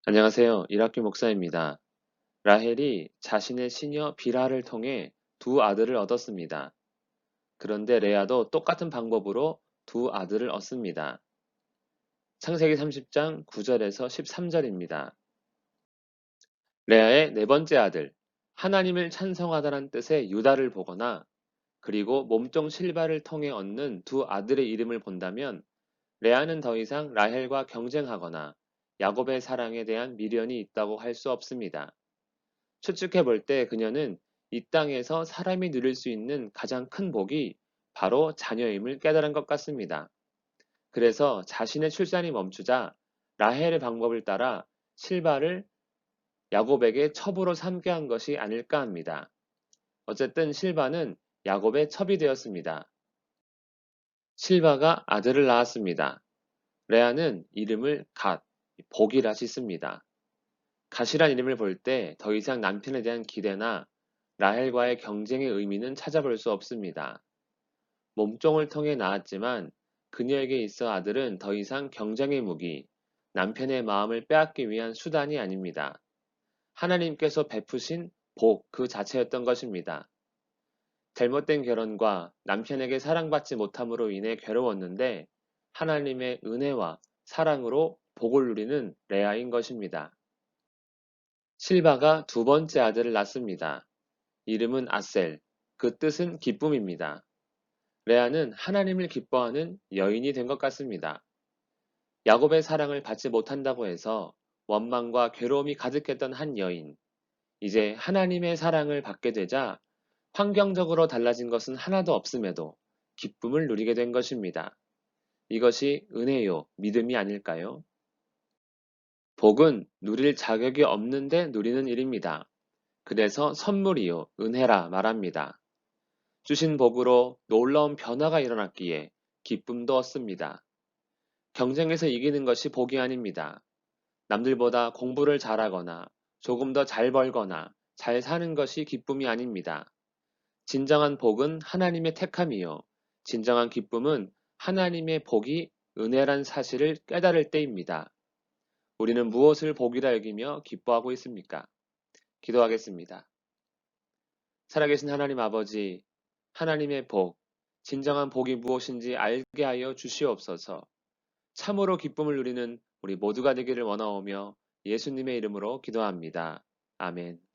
안녕하세요. 이학규 목사입니다. 라헬이 자신의 시녀 빌하를 통해 두 아들을 얻었습니다. 그런데 레아도 똑같은 방법으로 두 아들을 얻습니다. 창세기 30장 9절에서 13절입니다. 레아의 네 번째 아들, 하나님을 찬송하다란 뜻의 유다를 보거나 그리고 몸종 실바를 통해 얻는 두 아들의 이름을 본다면 레아는 더 이상 라헬과 경쟁하거나 야곱의 사랑에 대한 미련이 있다고 할 수 없습니다. 추측해 볼 때 그녀는 이 땅에서 사람이 누릴 수 있는 가장 큰 복이 바로 자녀임을 깨달은 것 같습니다. 그래서 자신의 출산이 멈추자 라헬의 방법을 따라 실바를 야곱에게 첩으로 삼게 한 것이 아닐까 합니다. 어쨌든 실바는 야곱의 첩이 되었습니다. 실바가 아들을 낳았습니다. 레아는 이름을 갓, 복이라 짓습니다. 갓이란 이름을 볼 때 더 이상 남편에 대한 기대나 라헬과의 경쟁의 의미는 찾아볼 수 없습니다. 몸종을 통해 낳았지만 그녀에게 있어 아들은 더 이상 경쟁의 무기, 남편의 마음을 빼앗기 위한 수단이 아닙니다. 하나님께서 베푸신 복 그 자체였던 것입니다. 잘못된 결혼과 남편에게 사랑받지 못함으로 인해 괴로웠는데 하나님의 은혜와 사랑으로 복을 누리는 레아인 것입니다. 실바가 두 번째 아들을 낳습니다. 이름은 아셀, 그 뜻은 기쁨입니다. 레아는 하나님을 기뻐하는 여인이 된 것 같습니다. 야곱의 사랑을 받지 못한다고 해서 원망과 괴로움이 가득했던 한 여인. 이제 하나님의 사랑을 받게 되자 환경적으로 달라진 것은 하나도 없음에도 기쁨을 누리게 된 것입니다. 이것이 은혜요, 믿음이 아닐까요? 복은 누릴 자격이 없는데 누리는 일입니다. 그래서 선물이요, 은혜라 말합니다. 주신 복으로 놀라운 변화가 일어났기에 기쁨도 얻습니다. 경쟁에서 이기는 것이 복이 아닙니다. 남들보다 공부를 잘하거나 조금 더 잘 벌거나 잘 사는 것이 기쁨이 아닙니다. 진정한 복은 하나님의 택함이요. 진정한 기쁨은 하나님의 복이 은혜란 사실을 깨달을 때입니다. 우리는 무엇을 복이라 여기며 기뻐하고 있습니까? 기도하겠습니다. 살아계신 하나님 아버지, 하나님의 복, 진정한 복이 무엇인지 알게 하여 주시옵소서. 참으로 기쁨을 누리는 우리 모두가 되기를 원하오며 예수님의 이름으로 기도합니다. 아멘.